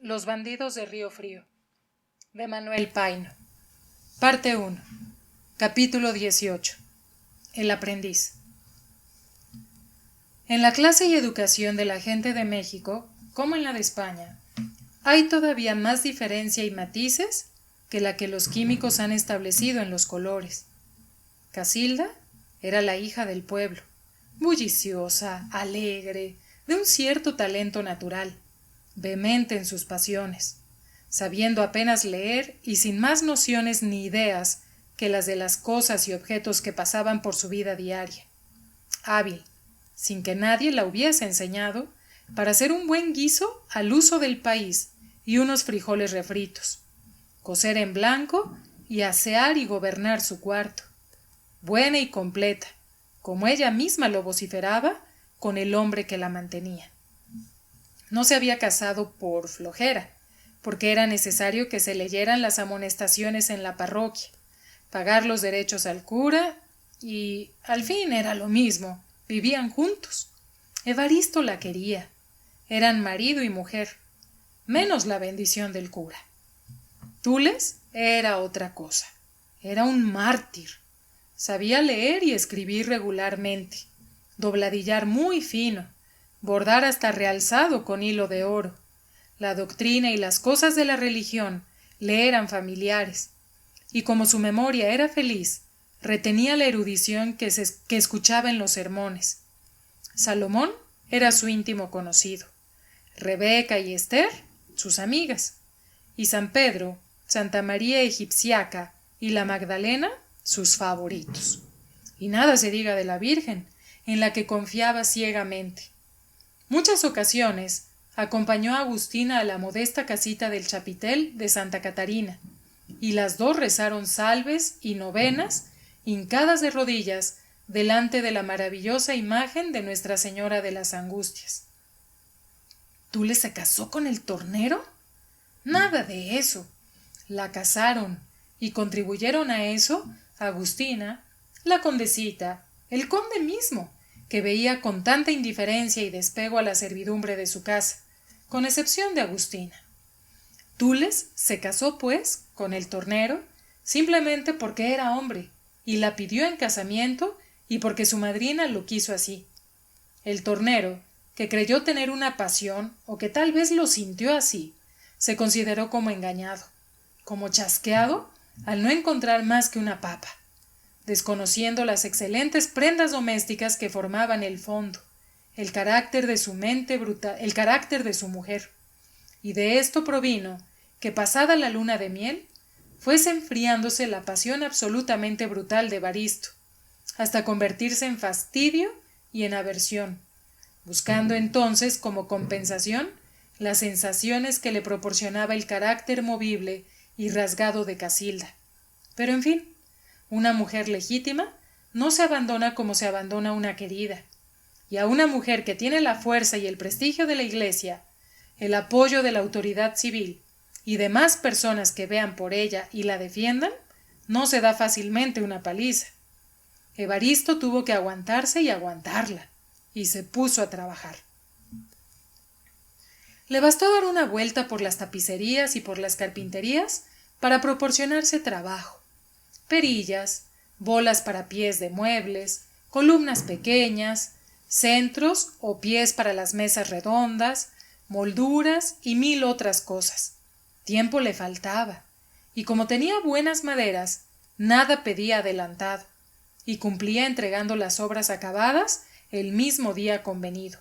Los bandidos de Río Frío, de Manuel Paino. Parte 1. Capítulo 18. El aprendiz. En la clase y educación de la gente de México, como en la de España, hay todavía más diferencia y matices que la que los químicos han establecido en los colores. Casilda era la hija del pueblo, bulliciosa, alegre, de un cierto talento natural, vehemente en sus pasiones, sabiendo apenas leer y sin más nociones ni ideas que las de las cosas y objetos que pasaban por su vida diaria. Hábil, sin que nadie la hubiese enseñado, para hacer un buen guiso al uso del país y unos frijoles refritos, coser en blanco y asear y gobernar su cuarto, buena y completa, como ella misma lo vociferaba, con el hombre que la mantenía. No se había casado por flojera, porque era necesario que se leyeran las amonestaciones en la parroquia, pagar los derechos al cura y, al fin, era lo mismo, vivían juntos. Evaristo la quería, eran marido y mujer, menos la bendición del cura. Tules era otra cosa, era un mártir, sabía leer y escribir regularmente, dobladillar muy fino, bordar hasta realzado con hilo de oro. La doctrina y las cosas de la religión le eran familiares, y como su memoria era feliz, retenía la erudición que escuchaba en los sermones. Salomón era su íntimo conocido, Rebeca y Esther, sus amigas, y San Pedro, Santa María Egipciaca y la Magdalena, sus favoritos. Y nada se diga de la Virgen, en la que confiaba ciegamente. Muchas ocasiones acompañó a Agustina a la modesta casita del chapitel de Santa Catarina, y las dos rezaron salves y novenas, hincadas de rodillas, delante de la maravillosa imagen de Nuestra Señora de las Angustias. ¿Tules se casó con el tornero? Nada de eso. La casaron, y contribuyeron a eso Agustina, la condesita, el conde mismo, que veía con tanta indiferencia y despego a la servidumbre de su casa, con excepción de Agustina. Tules se casó, pues, con el tornero, simplemente porque era hombre, y la pidió en casamiento y porque su madrina lo quiso así. El tornero, que creyó tener una pasión, o que tal vez lo sintió así, se consideró como engañado, como chasqueado, al no encontrar más que una papa, desconociendo las excelentes prendas domésticas que formaban el fondo, el carácter de su mente brutal, el carácter de su mujer. Y de esto provino que, pasada la luna de miel, fuese enfriándose la pasión absolutamente brutal de Evaristo, hasta convertirse en fastidio y en aversión, buscando entonces como compensación las sensaciones que le proporcionaba el carácter movible y rasgado de Casilda. Pero en fin, una mujer legítima no se abandona como se abandona una querida, y a una mujer que tiene la fuerza y el prestigio de la Iglesia, el apoyo de la autoridad civil y demás personas que vean por ella y la defiendan, no se da fácilmente una paliza. Evaristo tuvo que aguantarse y aguantarla, y se puso a trabajar. Le bastó dar una vuelta por las tapicerías y por las carpinterías para proporcionarse trabajo. Perillas, bolas para pies de muebles, columnas pequeñas, centros o pies para las mesas redondas, molduras y mil otras cosas. Tiempo le faltaba, y como tenía buenas maderas, nada pedía adelantado, y cumplía entregando las obras acabadas el mismo día convenido,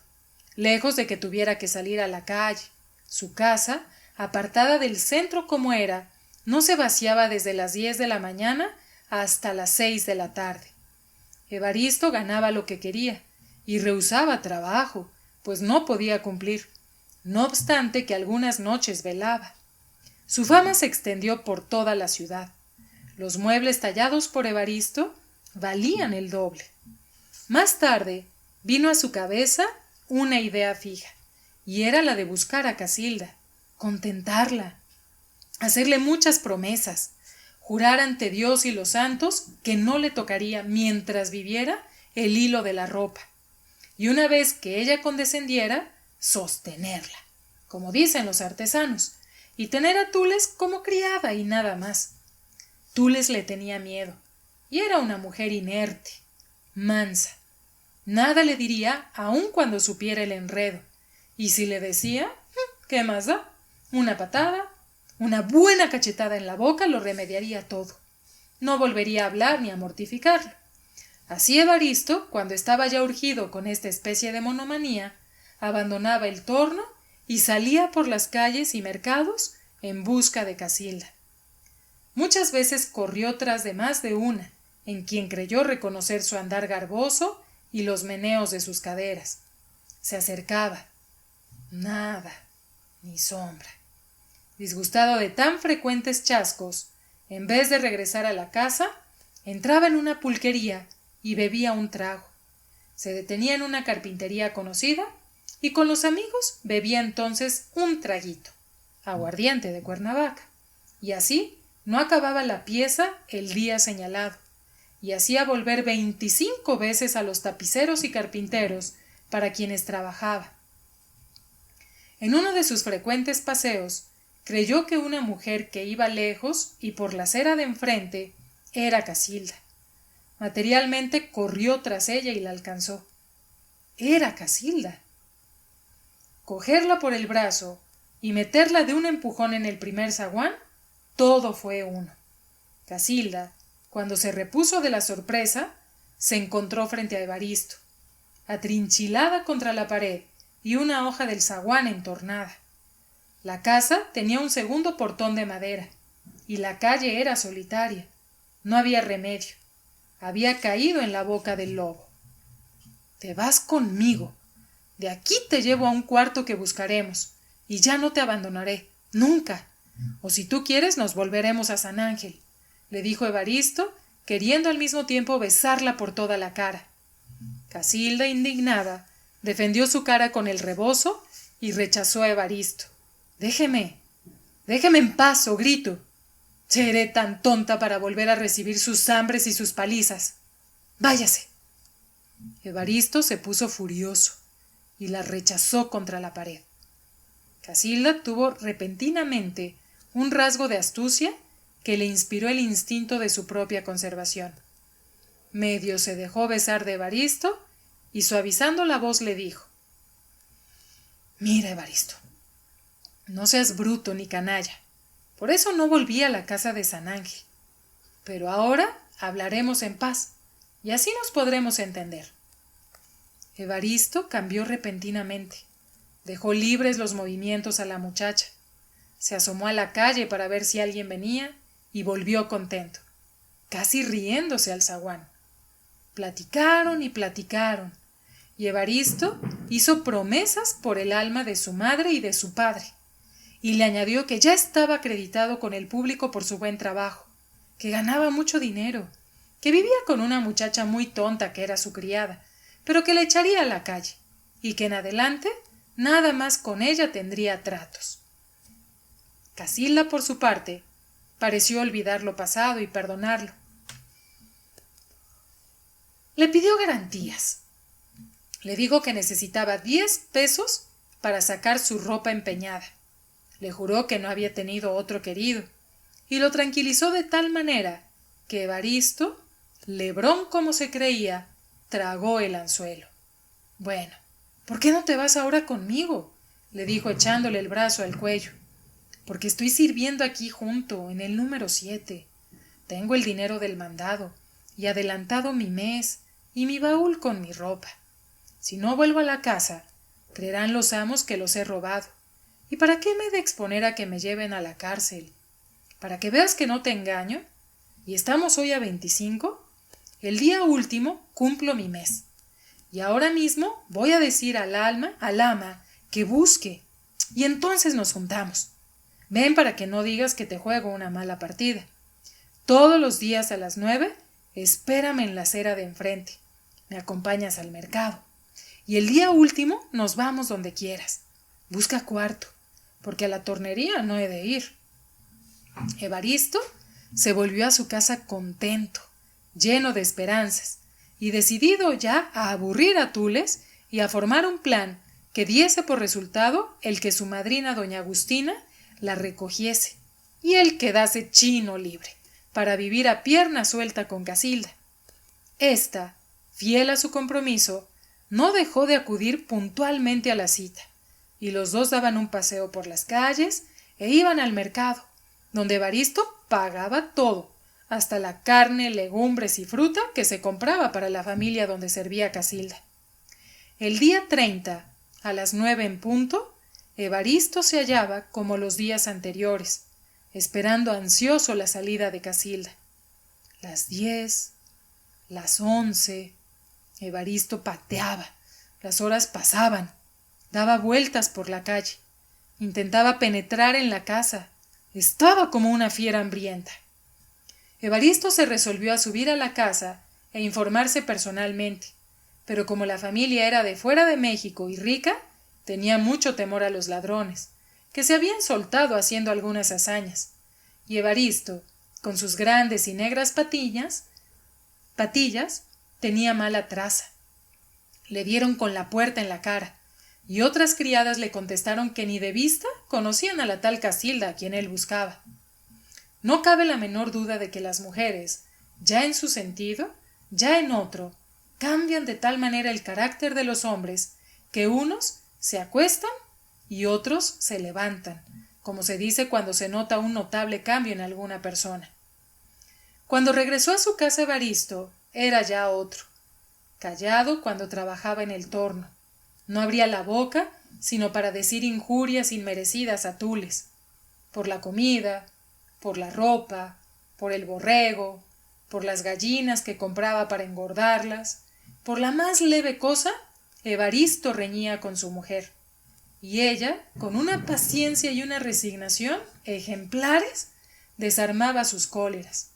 lejos de que tuviera que salir a la calle. Su casa, apartada del centro como era, no se vaciaba desde las 10 de la mañana hasta las 6 de la tarde. Evaristo ganaba lo que quería y rehusaba trabajo, pues no podía cumplir, no obstante que algunas noches velaba. Su fama se extendió por toda la ciudad. Los muebles tallados por Evaristo valían el doble. Más tarde vino a su cabeza una idea fija, y era la de buscar a Casilda, contentarla, hacerle muchas promesas, jurar ante Dios y los santos que no le tocaría mientras viviera el hilo de la ropa, y una vez que ella condescendiera, sostenerla, como dicen los artesanos, y tener a Tules como criada y nada más. Tules le tenía miedo, y era una mujer inerte, mansa. Nada le diría aun cuando supiera el enredo, y si le decía, ¿qué más da? Una patada, una buena cachetada en la boca lo remediaría todo. No volvería a hablar ni a mortificarlo. Así Evaristo, cuando estaba ya urgido con esta especie de monomanía, abandonaba el torno y salía por las calles y mercados en busca de Casilda. Muchas veces corrió tras de más de una, en quien creyó reconocer su andar garboso y los meneos de sus caderas. Se acercaba. Nada, ni sombra. Disgustado de tan frecuentes chascos, en vez de regresar a la casa, entraba en una pulquería y bebía un trago. Se detenía en una carpintería conocida y con los amigos bebía entonces un traguito, aguardiente de Cuernavaca, y así no acababa la pieza el día señalado, y hacía volver 25 veces a los tapiceros y carpinteros para quienes trabajaba. En uno de sus frecuentes paseos, creyó que una mujer que iba lejos y por la acera de enfrente era Casilda. Materialmente corrió tras ella y la alcanzó. Era Casilda. Cogerla por el brazo y meterla de un empujón en el primer zaguán, todo fue uno. Casilda, cuando se repuso de la sorpresa, se encontró frente a Evaristo, atrinchilada contra la pared y una hoja del zaguán entornada. La casa tenía un segundo portón de madera, y la calle era solitaria. No había remedio. Había caído en la boca del lobo. Te vas conmigo. De aquí te llevo a un cuarto que buscaremos, y ya no te abandonaré, nunca. O si tú quieres nos volveremos a San Ángel, le dijo Evaristo, queriendo al mismo tiempo besarla por toda la cara. Casilda, indignada, defendió su cara con el rebozo y rechazó a Evaristo. Déjeme en paz, o grito. Seré tan tonta para volver a recibir sus hambres y sus palizas. Váyase. Evaristo se puso furioso y la rechazó contra la pared. Casilda tuvo repentinamente un rasgo de astucia que le inspiró el instinto de su propia conservación. Medio se dejó besar de Evaristo y suavizando la voz le dijo: Mira, Evaristo, no seas bruto ni canalla. Por eso no volví a la casa de San Ángel. Pero ahora hablaremos en paz, y así nos podremos entender. Evaristo cambió repentinamente. Dejó libres los movimientos a la muchacha. Se asomó a la calle para ver si alguien venía y volvió contento, casi riéndose al zaguán. Platicaron y platicaron, y Evaristo hizo promesas por el alma de su madre y de su padre, y le añadió que ya estaba acreditado con el público por su buen trabajo, que ganaba mucho dinero, que vivía con una muchacha muy tonta que era su criada, pero que le echaría a la calle, y que en adelante nada más con ella tendría tratos. Casilda, por su parte, pareció olvidar lo pasado y perdonarlo. Le pidió garantías. Le dijo que necesitaba 10 pesos para sacar su ropa empeñada. Le juró que no había tenido otro querido, y lo tranquilizó de tal manera que Evaristo, lebrón como se creía, tragó el anzuelo. Bueno, ¿por qué no te vas ahora conmigo?, le dijo echándole el brazo al cuello. Porque estoy sirviendo aquí junto, en el número 7. Tengo el dinero del mandado, y adelantado mi mes, y mi baúl con mi ropa. Si no vuelvo a la casa, creerán los amos que los he robado. ¿Y para qué me he de exponer a que me lleven a la cárcel? Para que veas que no te engaño, y estamos hoy a 25, el día último cumplo mi mes. Y ahora mismo voy a decir al ama, que busque, y entonces nos juntamos. Ven para que no digas que te juego una mala partida. Todos los días a las 9, espérame en la acera de enfrente. Me acompañas al mercado. Y el día último nos vamos donde quieras. Busca cuarto, porque a la tornería no he de ir. Evaristo se volvió a su casa contento, lleno de esperanzas, y decidido ya a aburrir a Tules y a formar un plan que diese por resultado el que su madrina doña Agustina la recogiese y él quedase chino libre, para vivir a pierna suelta con Casilda. Ésta, fiel a su compromiso, no dejó de acudir puntualmente a la cita, y los dos daban un paseo por las calles e iban al mercado, donde Evaristo pagaba todo, hasta la carne, legumbres y fruta que se compraba para la familia donde servía Casilda. El día 30, a las 9 en punto, Evaristo se hallaba como los días anteriores, esperando ansioso la salida de Casilda. Las 10, las 11, Evaristo pateaba, las horas pasaban, daba vueltas por la calle, intentaba penetrar en la casa, estaba como una fiera hambrienta. Evaristo se resolvió a subir a la casa e informarse personalmente, pero como la familia era de fuera de México y rica, tenía mucho temor a los ladrones, que se habían soltado haciendo algunas hazañas, y Evaristo, con sus grandes y negras patillas, tenía mala traza. Le dieron con la puerta en la cara, y otras criadas le contestaron que ni de vista conocían a la tal Casilda a quien él buscaba. No cabe la menor duda de que las mujeres, ya en su sentido, ya en otro, cambian de tal manera el carácter de los hombres que unos se acuestan y otros se levantan, como se dice cuando se nota un notable cambio en alguna persona. Cuando regresó a su casa Evaristo, era ya otro, callado cuando trabajaba en el torno. No abría la boca sino para decir injurias inmerecidas a Tules, por la comida, por la ropa, por el borrego, por las gallinas que compraba para engordarlas. Por la más leve cosa, Evaristo reñía con su mujer, y ella, con una paciencia y una resignación ejemplares, desarmaba sus cóleras.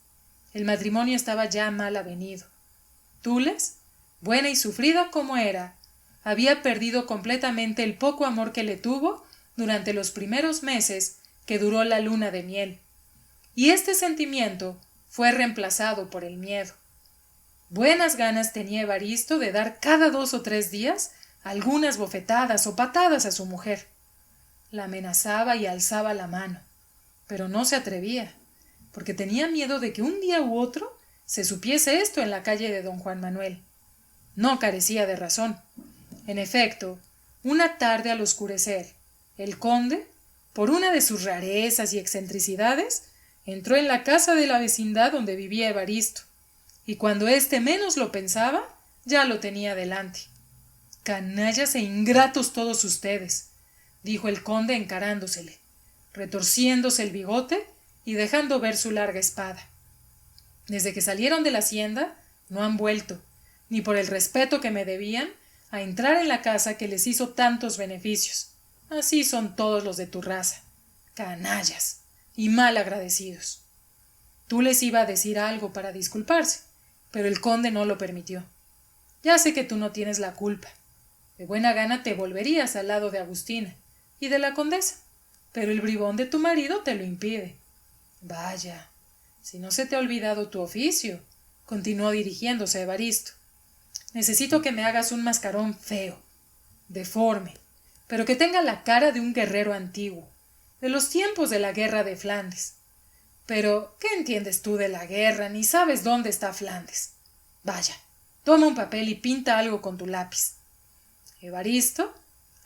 El matrimonio estaba ya mal avenido. Tules, buena y sufrida como era, había perdido completamente el poco amor que le tuvo durante los primeros meses que duró la luna de miel, y este sentimiento fue reemplazado por el miedo. Buenas ganas tenía Evaristo de dar cada 2 o 3 días algunas bofetadas o patadas a su mujer. La amenazaba y alzaba la mano, pero no se atrevía, porque tenía miedo de que un día u otro se supiese esto en la calle de don Juan Manuel. No carecía de razón. En efecto, una tarde al oscurecer, el conde, por una de sus rarezas y excentricidades, entró en la casa de la vecindad donde vivía Evaristo, y cuando éste menos lo pensaba, ya lo tenía delante. «Canallas e ingratos todos ustedes», dijo el conde encarándosele, retorciéndose el bigote y dejando ver su larga espada. «Desde que salieron de la hacienda no han vuelto, ni por el respeto que me debían, a entrar en la casa que les hizo tantos beneficios. Así son todos los de tu raza, canallas y mal agradecidos». Tú les iba a decir algo para disculparse, pero el conde no lo permitió. «Ya sé que tú no tienes la culpa. De buena gana te volverías al lado de Agustina y de la condesa, pero el bribón de tu marido te lo impide. Vaya, si no se te ha olvidado tu oficio», continuó dirigiéndose a Evaristo. «Necesito que me hagas un mascarón feo, deforme, pero que tenga la cara de un guerrero antiguo, de los tiempos de la guerra de Flandes. Pero, ¿qué entiendes tú de la guerra? Ni sabes dónde está Flandes. Vaya, toma un papel y pinta algo con tu lápiz». Evaristo,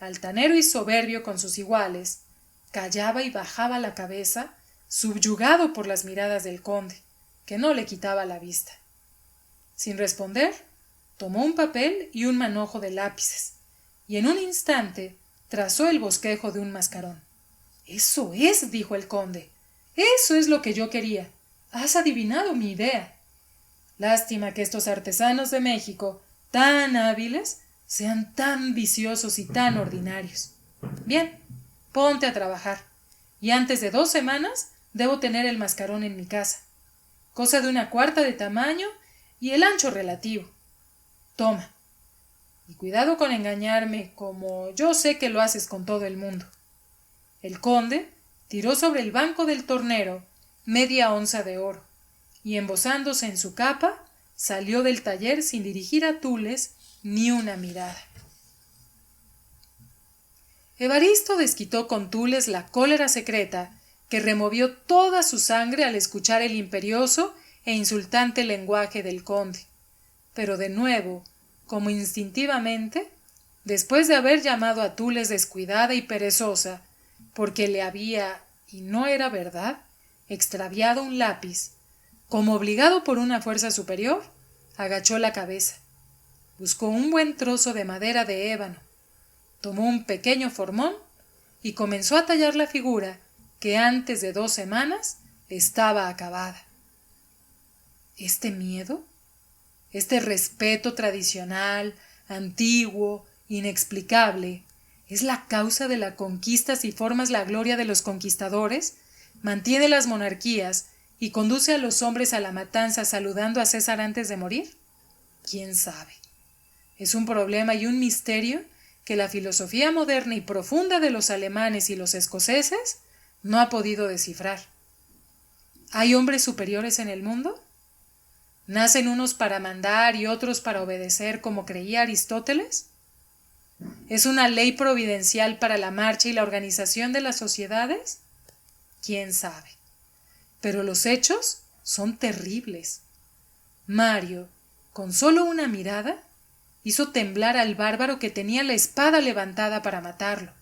altanero y soberbio con sus iguales, callaba y bajaba la cabeza, subyugado por las miradas del conde, que no le quitaba la vista. Sin responder, tomó un papel y un manojo de lápices, y en un instante trazó el bosquejo de un mascarón. «Eso es», dijo el conde, «eso es lo que yo quería. Has adivinado mi idea. Lástima que estos artesanos de México, tan hábiles, sean tan viciosos y tan ordinarios. Bien, ponte a trabajar, y antes de 2 semanas debo tener el mascarón en mi casa. Cosa de 1/4 de tamaño y el ancho relativo. Toma, y cuidado con engañarme, como yo sé que lo haces con todo el mundo». El conde tiró sobre el banco del tornero media onza de oro, y embozándose en su capa, salió del taller sin dirigir a Tules ni una mirada. Evaristo desquitó con Tules la cólera secreta que removió toda su sangre al escuchar el imperioso e insultante lenguaje del conde. Pero de nuevo, como instintivamente, después de haber llamado a Tules descuidada y perezosa, porque le había, y no era verdad, extraviado un lápiz, como obligado por una fuerza superior, agachó la cabeza, buscó un buen trozo de madera de ébano, tomó un pequeño formón y comenzó a tallar la figura que antes de 2 semanas estaba acabada. ¿Este miedo? ¿Este respeto tradicional, antiguo, inexplicable, es la causa de las conquistas y formas la gloria de los conquistadores? ¿Mantiene las monarquías y conduce a los hombres a la matanza saludando a César antes de morir? ¿Quién sabe? Es un problema y un misterio que la filosofía moderna y profunda de los alemanes y los escoceses no ha podido descifrar. ¿Hay hombres superiores en el mundo? ¿Nacen unos para mandar y otros para obedecer, como creía Aristóteles? ¿Es una ley providencial para la marcha y la organización de las sociedades? ¿Quién sabe? Pero los hechos son terribles. Mario, con solo una mirada, hizo temblar al bárbaro que tenía la espada levantada para matarlo.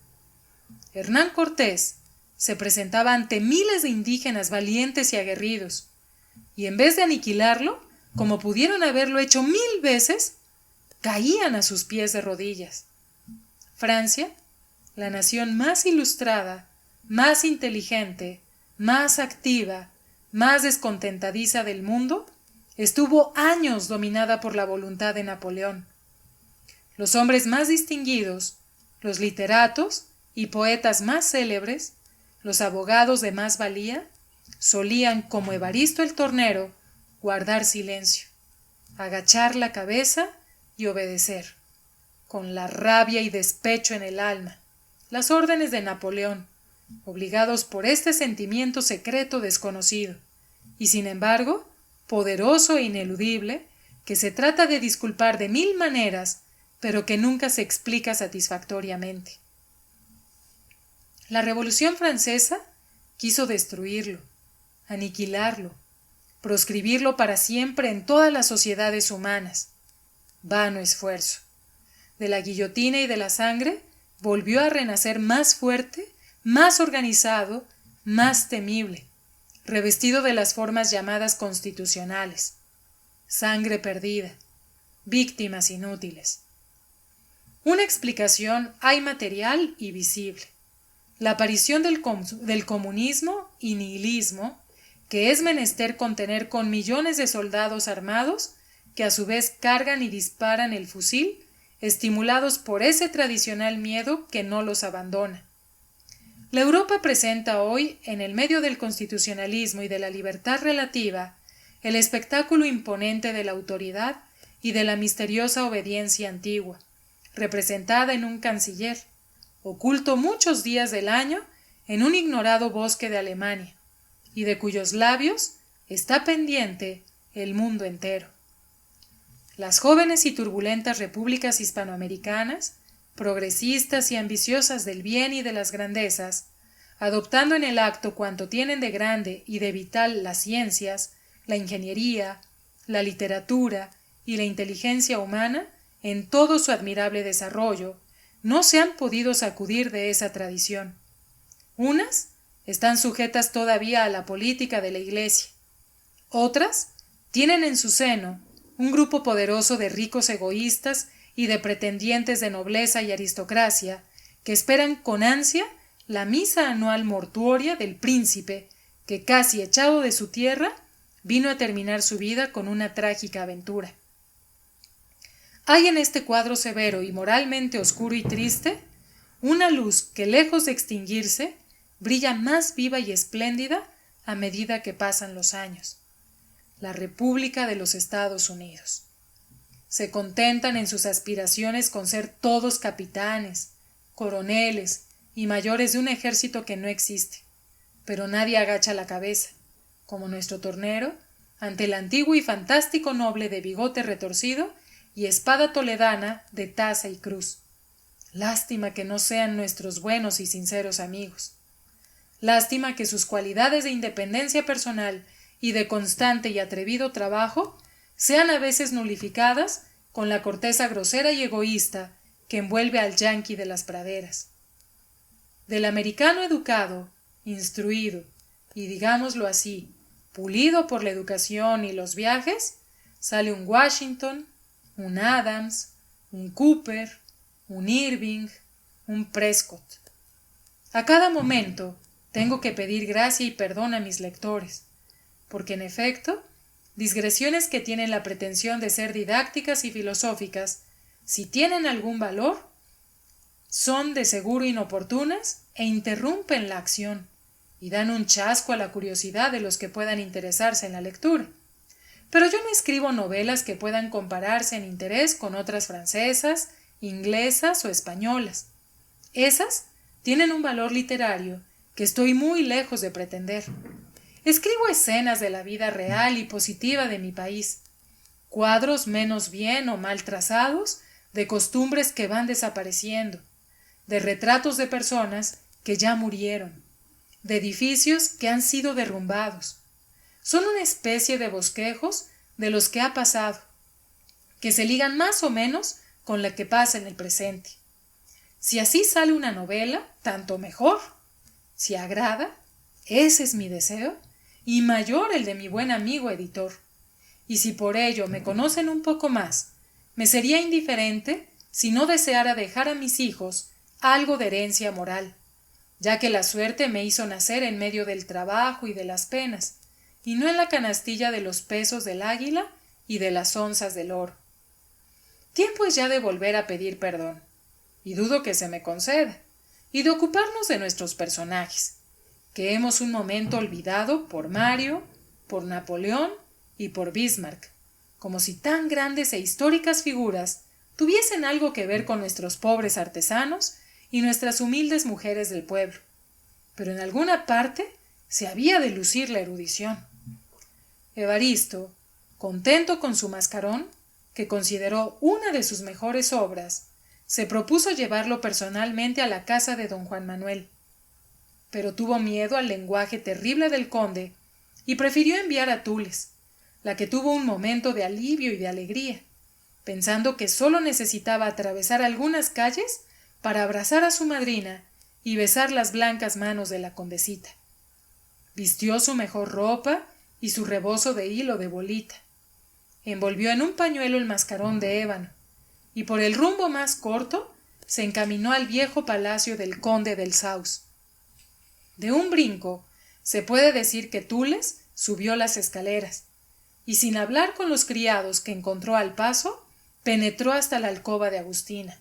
Hernán Cortés se presentaba ante miles de indígenas valientes y aguerridos, y en vez de aniquilarlo, como pudieron haberlo hecho 1000 veces, caían a sus pies de rodillas. Francia, la nación más ilustrada, más inteligente, más activa, más descontentadiza del mundo, estuvo años dominada por la voluntad de Napoleón. Los hombres más distinguidos, los literatos y poetas más célebres, los abogados de más valía, solían, como Evaristo el tornero, guardar silencio, agachar la cabeza y obedecer, con la rabia y despecho en el alma, las órdenes de Napoleón, obligados por este sentimiento secreto desconocido, y sin embargo, poderoso e ineludible, que se trata de disculpar de 1000 maneras, pero que nunca se explica satisfactoriamente. La Revolución Francesa quiso destruirlo, aniquilarlo, proscribirlo para siempre en todas las sociedades humanas. Vano esfuerzo. De la guillotina y de la sangre volvió a renacer más fuerte, más organizado, más temible, revestido de las formas llamadas constitucionales. Sangre perdida, víctimas inútiles. Una explicación hay material y visible. La aparición del comunismo y nihilismo, que es menester contener con millones de soldados armados que a su vez cargan y disparan el fusil, estimulados por ese tradicional miedo que no los abandona. La Europa presenta hoy, en el medio del constitucionalismo y de la libertad relativa, el espectáculo imponente de la autoridad y de la misteriosa obediencia antigua, representada en un canciller, oculto muchos días del año en un ignorado bosque de Alemania, y de cuyos labios está pendiente el mundo entero. Las jóvenes y turbulentas repúblicas hispanoamericanas, progresistas y ambiciosas del bien y de las grandezas, adoptando en el acto cuanto tienen de grande y de vital las ciencias, la ingeniería, la literatura y la inteligencia humana en todo su admirable desarrollo, no se han podido sacudir de esa tradición. Unas están sujetas todavía a la política de la Iglesia. Otras tienen en su seno un grupo poderoso de ricos egoístas y de pretendientes de nobleza y aristocracia que esperan con ansia la misa anual mortuoria del príncipe que, casi echado de su tierra, vino a terminar su vida con una trágica aventura. Hay en este cuadro severo y moralmente oscuro y triste una luz que, lejos de extinguirse, brilla más viva y espléndida a medida que pasan los años. La República de los Estados Unidos. Se contentan en sus aspiraciones con ser todos capitanes, coroneles y mayores de un ejército que no existe, pero nadie agacha la cabeza, como nuestro tornero, ante el antiguo y fantástico noble de bigote retorcido y espada toledana de taza y cruz. Lástima que no sean nuestros buenos y sinceros amigos. Lástima que sus cualidades de independencia personal y de constante y atrevido trabajo sean a veces nulificadas con la corteza grosera y egoísta que envuelve al yanqui de las praderas. Del americano educado, instruido y, digámoslo así, pulido por la educación y los viajes, sale un Washington, un Adams, un Cooper, un Irving, un Prescott. A cada momento tengo que pedir gracia y perdón a mis lectores, porque en efecto, digresiones que tienen la pretensión de ser didácticas y filosóficas, si tienen algún valor, son de seguro inoportunas e interrumpen la acción y dan un chasco a la curiosidad de los que puedan interesarse en la lectura. Pero yo no escribo novelas que puedan compararse en interés con otras francesas, inglesas o españolas. Esas tienen un valor literario que estoy muy lejos de pretender. Escribo escenas de la vida real y positiva de mi país, cuadros menos bien o mal trazados de costumbres que van desapareciendo, de retratos de personas que ya murieron, de edificios que han sido derrumbados. Son una especie de bosquejos de los que ha pasado, que se ligan más o menos con la que pasa en el presente. Si así sale una novela, tanto mejor. Si agrada, ese es mi deseo, y mayor el de mi buen amigo editor. Y si por ello me conocen un poco más, me sería indiferente si no deseara dejar a mis hijos algo de herencia moral, ya que la suerte me hizo nacer en medio del trabajo y de las penas, y no en la canastilla de los pesos del águila y de las onzas del oro. Tiempo es ya de volver a pedir perdón, y dudo que se me conceda, y de ocuparnos de nuestros personajes, que hemos un momento olvidado por Mario, por Napoleón y por Bismarck, como si tan grandes e históricas figuras tuviesen algo que ver con nuestros pobres artesanos y nuestras humildes mujeres del pueblo. Pero en alguna parte se había de lucir la erudición. Evaristo, contento con su mascarón, que consideró una de sus mejores obras, se propuso llevarlo personalmente a la casa de don Juan Manuel, pero tuvo miedo al lenguaje terrible del conde y prefirió enviar a Tules, la que tuvo un momento de alivio y de alegría, pensando que sólo necesitaba atravesar algunas calles para abrazar a su madrina y besar las blancas manos de la condesita. Vistió su mejor ropa y su rebozo de hilo de bolita. Envolvió en un pañuelo el mascarón de ébano y por el rumbo más corto se encaminó al viejo palacio del conde del Saus. De un brinco se puede decir que Tules subió las escaleras y sin hablar con los criados que encontró al paso, penetró hasta la alcoba de Agustina.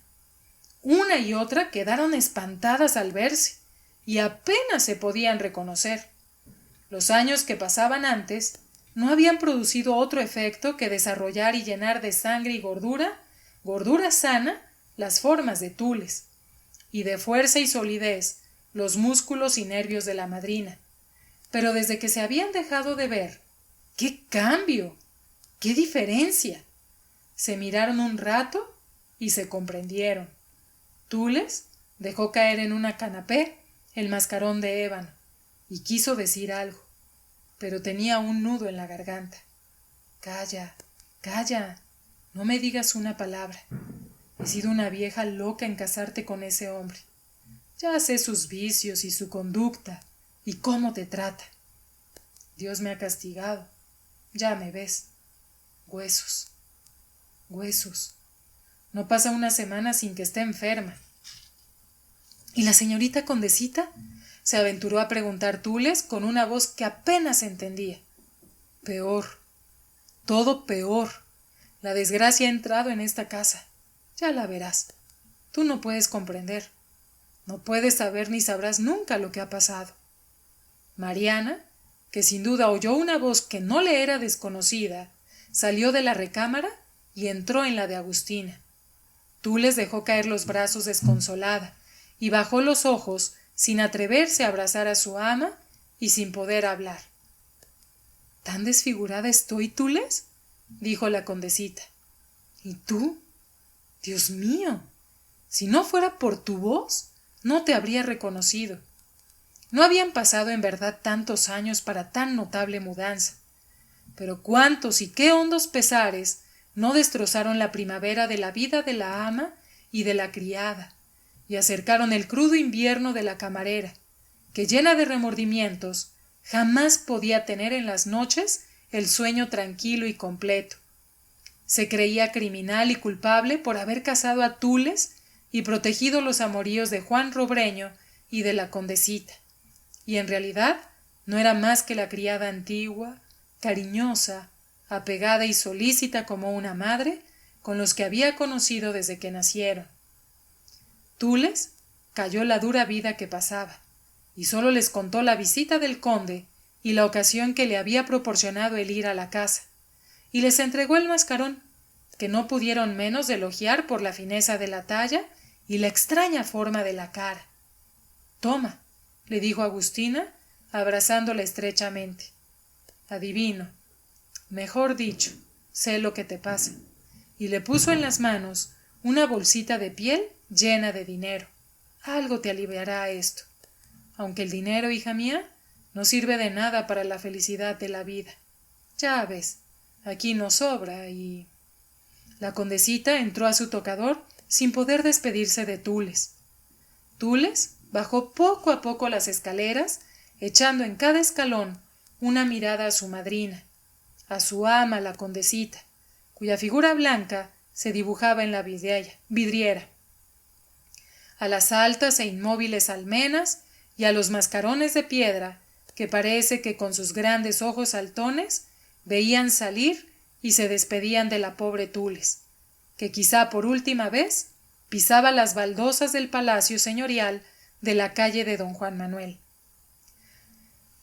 Una y otra quedaron espantadas al verse y apenas se podían reconocer. Los años que pasaban antes no habían producido otro efecto que desarrollar y llenar de sangre y gordura sana, las formas de Tules, y de fuerza y solidez los músculos y nervios de la madrina. Pero desde que se habían dejado de ver, ¡qué cambio! ¡Qué diferencia! Se miraron un rato y se comprendieron. Tules dejó caer en una canapé el mascarón de ébano y quiso decir algo, pero tenía un nudo en la garganta. Calla, calla, no me digas una palabra. He sido una vieja loca en casarte con ese hombre. Ya sé sus vicios y su conducta y cómo te trata. Dios me ha castigado. Ya me ves. Huesos. Huesos. No pasa una semana sin que esté enferma. ¿Y la señorita condesita? Se aventuró a preguntar Tules con una voz que apenas se entendía. Peor. Todo peor. La desgracia ha entrado en esta casa. Ya la verás. Tú no puedes comprender. No puedes saber ni sabrás nunca lo que ha pasado. Mariana, que sin duda oyó una voz que no le era desconocida, salió de la recámara y entró en la de Agustina. Tules dejó caer los brazos desconsolada y bajó los ojos sin atreverse a abrazar a su ama y sin poder hablar. ¿Tan desfigurada estoy, Tules?, dijo la condesita. ¿Y tú? Dios mío, Si no fuera por tu voz, no te habría reconocido. No habían pasado en verdad tantos años para tan notable mudanza, pero cuántos y qué hondos pesares no destrozaron la primavera de la vida de la ama y de la criada, y acercaron el crudo invierno de la camarera, que llena de remordimientos, jamás podía tener en las noches el sueño tranquilo y completo. Se creía criminal y culpable por haber casado a Tules y protegido los amoríos de Juan Robreño y de la condesita, y en realidad no era más que la criada antigua, cariñosa, apegada y solícita como una madre con los que había conocido desde que nacieron. Tules calló la dura vida que pasaba, y solo les contó la visita del conde y la ocasión que le había proporcionado el ir a la casa, y les entregó el mascarón, que no pudieron menos de elogiar por la fineza de la talla y la extraña forma de la cara. «Toma», le dijo Agustina, abrazándola estrechamente. «Adivino, mejor dicho, sé lo que te pasa», y le puso en las manos una bolsita de piel llena de dinero. «Algo te aliviará esto. Aunque el dinero, hija mía, no sirve de nada para la felicidad de la vida. Ya ves, aquí no sobra y...» La condesita entró a su tocador sin poder despedirse de Tules. Tules bajó poco a poco las escaleras, echando en cada escalón una mirada a su madrina, a su ama la condesita, cuya figura blanca se dibujaba en la vidriera, a las altas e inmóviles almenas y a los mascarones de piedra que parece que con sus grandes ojos saltones veían salir y se despedían de la pobre Tules, que quizá por última vez pisaba las baldosas del palacio señorial de la calle de don Juan Manuel.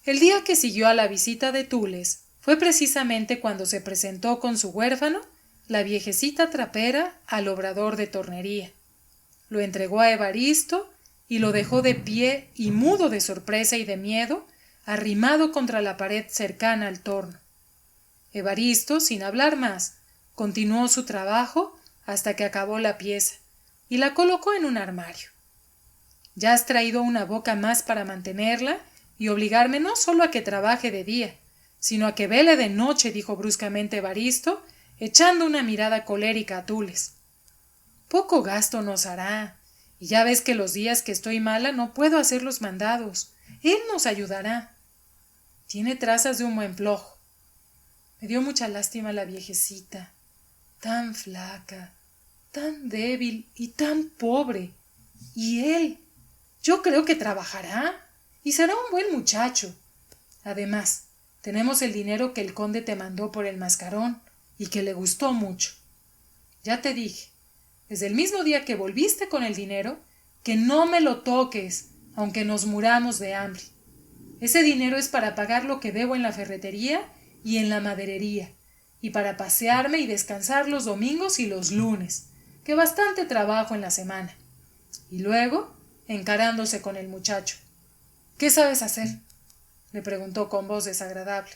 El día que siguió a la visita de Tules fue precisamente cuando se presentó con su huérfano, la viejecita trapera, al obrador de tornería. Lo entregó a Evaristo y lo dejó de pie y mudo de sorpresa y de miedo, arrimado contra la pared cercana al torno. Evaristo, sin hablar más, continuó su trabajo hasta que acabó la pieza y la colocó en un armario. «Ya has traído una boca más para mantenerla y obligarme no solo a que trabaje de día, sino a que vele de noche», dijo bruscamente Evaristo, echando una mirada colérica a Tules. «Poco gasto nos hará, y ya ves que los días que estoy mala no puedo hacer los mandados. Él nos ayudará. Tiene trazas de un buen plojo». Me dio mucha lástima la viejecita, tan flaca, tan débil y tan pobre. Y él, yo creo que trabajará y será un buen muchacho. Además, tenemos el dinero que el conde te mandó por el mascarón y que le gustó mucho. Ya te dije, desde el mismo día que volviste con el dinero, que no me lo toques, aunque nos muramos de hambre. Ese dinero es para pagar lo que debo en la ferretería y en la maderería, y para pasearme y descansar los domingos y los lunes, que bastante trabajo en la semana. Y luego, encarándose con el muchacho. «¿Qué sabes hacer?», le preguntó con voz desagradable.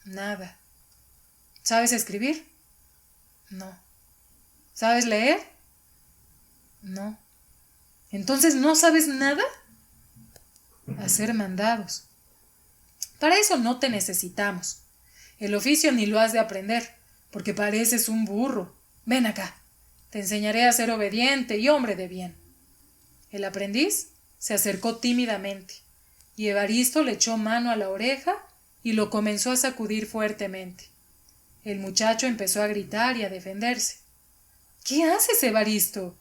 «Nada». «¿Sabes escribir?». «No». «¿Sabes leer?». «No». «¿Entonces no sabes nada?». «Hacer mandados». «Para eso no te necesitamos. El oficio ni lo has de aprender, porque pareces un burro. Ven acá, te enseñaré a ser obediente y hombre de bien». El aprendiz se acercó tímidamente, y Evaristo le echó mano a la oreja y lo comenzó a sacudir fuertemente. El muchacho empezó a gritar y a defenderse. «¿Qué haces, Evaristo?»,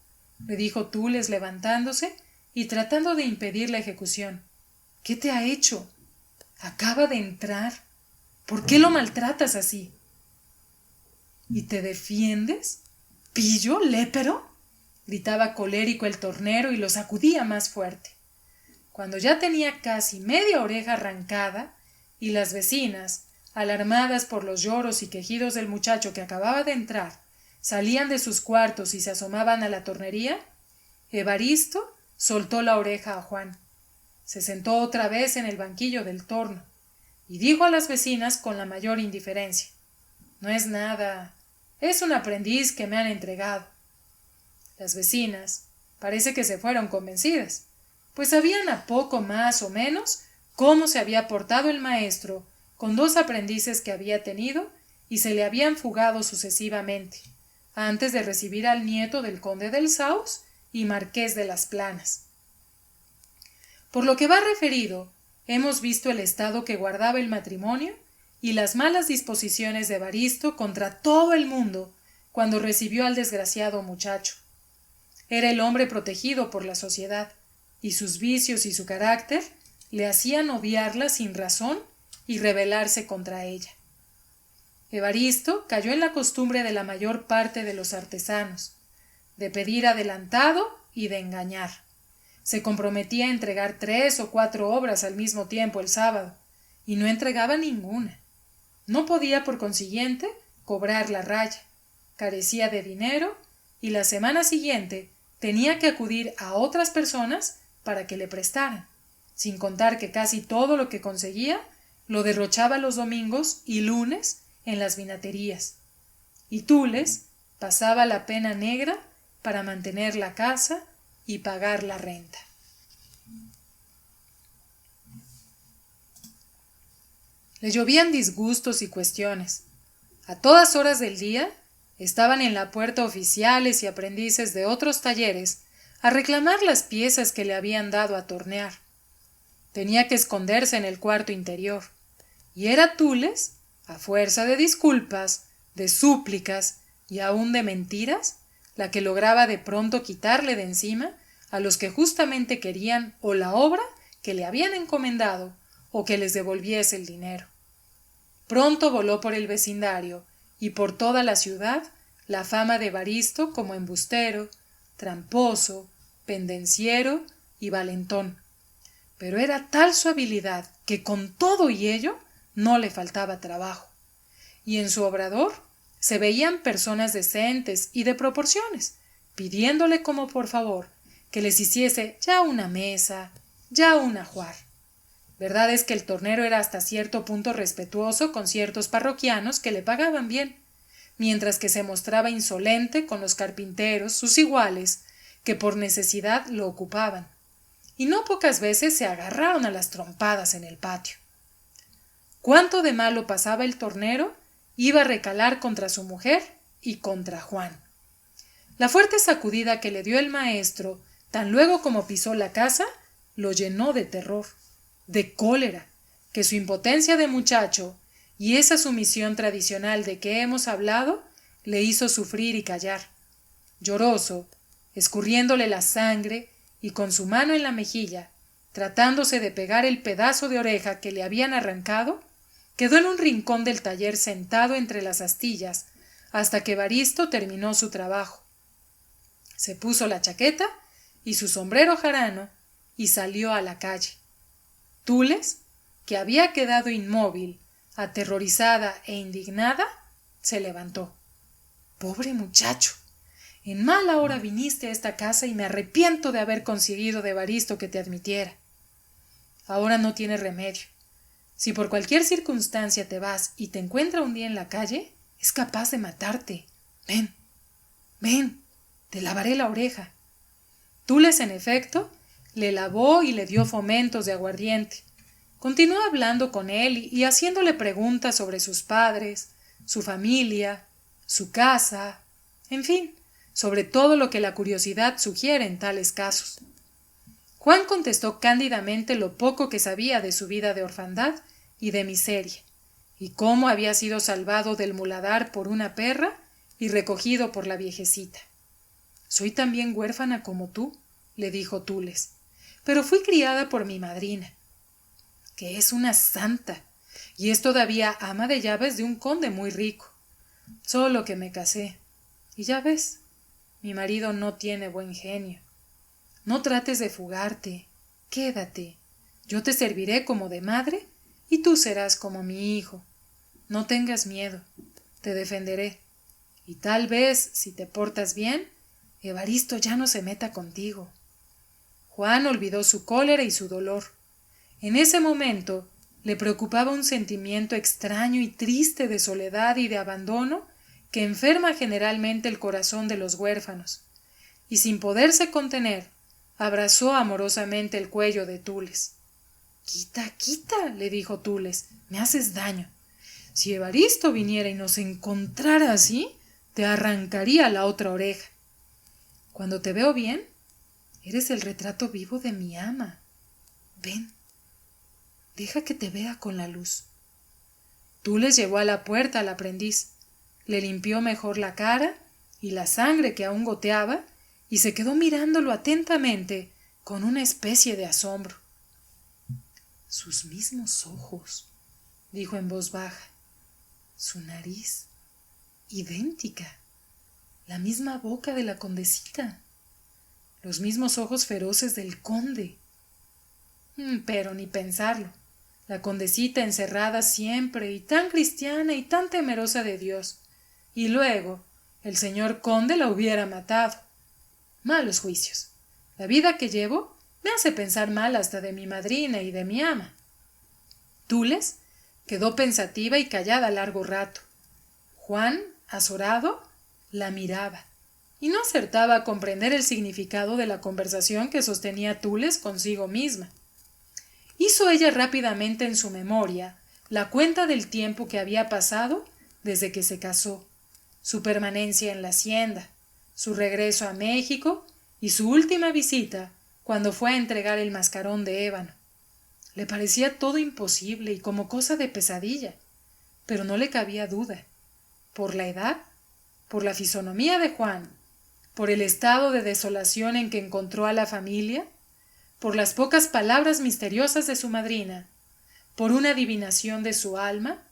le dijo Tules levantándose y tratando de impedir la ejecución. «¿Qué te ha hecho? Acaba de entrar. ¿Por qué lo maltratas así?». «¿Y te defiendes? ¿Pillo? ¿Lépero?», gritaba colérico el tornero y lo sacudía más fuerte. Cuando ya tenía casi media oreja arrancada y las vecinas, alarmadas por los lloros y quejidos del muchacho que acababa de entrar, salían de sus cuartos y se asomaban a la tornería, Evaristo soltó la oreja a Juan, se sentó otra vez en el banquillo del torno y dijo a las vecinas con la mayor indiferencia: «No es nada, es un aprendiz que me han entregado». Las vecinas parece que se fueron convencidas, pues sabían a poco más o menos cómo se había portado el maestro con 2 aprendices que había tenido y se le habían fugado sucesivamente, antes de recibir al nieto del conde del Saus y marqués de las Planas. Por lo que va referido, hemos visto el estado que guardaba el matrimonio y las malas disposiciones de Evaristo contra todo el mundo cuando recibió al desgraciado muchacho. Era el hombre protegido por la sociedad, y sus vicios y su carácter le hacían odiarla sin razón y rebelarse contra ella. Evaristo cayó en la costumbre de la mayor parte de los artesanos, de pedir adelantado y de engañar. Se comprometía a entregar 3 o 4 obras al mismo tiempo el sábado, y no entregaba ninguna. No podía, por consiguiente, cobrar la raya, carecía de dinero, y la semana siguiente tenía que acudir a otras personas para que le prestaran, sin contar que casi todo lo que conseguía lo derrochaba los domingos y lunes en las vinaterías, y Tules pasaba la pena negra para mantener la casa y pagar la renta. Le llovían disgustos y cuestiones. A todas horas del día estaban en la puerta oficiales y aprendices de otros talleres a reclamar las piezas que le habían dado a tornear. Tenía que esconderse en el cuarto interior, y era Tules, a fuerza de disculpas, de súplicas y aun de mentiras, la que lograba de pronto quitarle de encima a los que justamente querían o la obra que le habían encomendado o que les devolviese el dinero. Pronto voló por el vecindario y por toda la ciudad la fama de Evaristo como embustero, tramposo, pendenciero y valentón. Pero era tal su habilidad que con todo y ello no le faltaba trabajo. Y en su obrador se veían personas decentes y de proporciones, pidiéndole como por favor que les hiciese ya una mesa, ya un ajuar. Verdad es que el tornero era hasta cierto punto respetuoso con ciertos parroquianos que le pagaban bien, mientras que se mostraba insolente con los carpinteros, sus iguales, que por necesidad lo ocupaban, y no pocas veces se agarraron a las trompadas en el patio. Cuánto de malo pasaba el tornero iba a recalar contra su mujer y contra Juan. La fuerte sacudida que le dio el maestro, tan luego como pisó la casa, lo llenó de terror, de cólera, que su impotencia de muchacho y esa sumisión tradicional de que hemos hablado le hizo sufrir y callar. Lloroso, escurriéndole la sangre y con su mano en la mejilla, tratándose de pegar el pedazo de oreja que le habían arrancado, quedó en un rincón del taller sentado entre las astillas hasta que Evaristo terminó su trabajo. Se puso la chaqueta y su sombrero jarano y salió a la calle. Tules, que había quedado inmóvil, aterrorizada e indignada, se levantó. «Pobre muchacho, en mala hora viniste a esta casa y me arrepiento de haber conseguido de Evaristo que te admitiera. Ahora no tienes remedio. Si por cualquier circunstancia te vas y te encuentra un día en la calle, es capaz de matarte. Ven, ven, te lavaré la oreja». Tules, en efecto, le lavó y le dio fomentos de aguardiente. Continuó hablando con él y haciéndole preguntas sobre sus padres, su familia, su casa, en fin, sobre todo lo que la curiosidad sugiere en tales casos. Juan contestó cándidamente lo poco que sabía de su vida de orfandad y de miseria, y cómo había sido salvado del muladar por una perra y recogido por la viejecita. «Soy también huérfana como tú», le dijo Tules, «pero fui criada por mi madrina, que es una santa, y es todavía ama de llaves de un conde muy rico. Solo que me casé, y ya ves, mi marido no tiene buen genio. No trates de fugarte, quédate, yo te serviré como de madre y tú serás como mi hijo. No tengas miedo, te defenderé, y tal vez, si te portas bien, Evaristo ya no se meta contigo». Juan olvidó su cólera y su dolor. En ese momento le preocupaba un sentimiento extraño y triste de soledad y de abandono que enferma generalmente el corazón de los huérfanos, y sin poderse contener, abrazó amorosamente el cuello de Tules. «Quita, quita», le dijo Tules, «me haces daño. Si Evaristo viniera y nos encontrara así, te arrancaría la otra oreja. Cuando te veo bien, eres el retrato vivo de mi ama. Ven, deja que te vea con la luz». Tules llevó a la puerta al aprendiz, le limpió mejor la cara y la sangre que aún goteaba, y se quedó mirándolo atentamente con una especie de asombro. «Sus mismos ojos», dijo en voz baja, «su nariz, idéntica, la misma boca de la condesita, los mismos ojos feroces del conde». Pero ni pensarlo. La condesita encerrada siempre, y tan cristiana y tan temerosa de Dios. Y luego, el señor conde la hubiera matado. Malos juicios. La vida que llevo me hace pensar mal hasta de mi madrina y de mi ama. Tules quedó pensativa y callada largo rato. Juan, azorado, la miraba, y no acertaba a comprender el significado de la conversación que sostenía Tules consigo misma. Hizo ella rápidamente en su memoria la cuenta del tiempo que había pasado desde que se casó, su permanencia en la hacienda, su regreso a México y su última visita cuando fue a entregar el mascarón de ébano. Le parecía todo imposible y como cosa de pesadilla, pero no le cabía duda. Por la edad, por la fisonomía de Juan, por el estado de desolación en que encontró a la familia, por las pocas palabras misteriosas de su madrina, por una adivinación de su alma,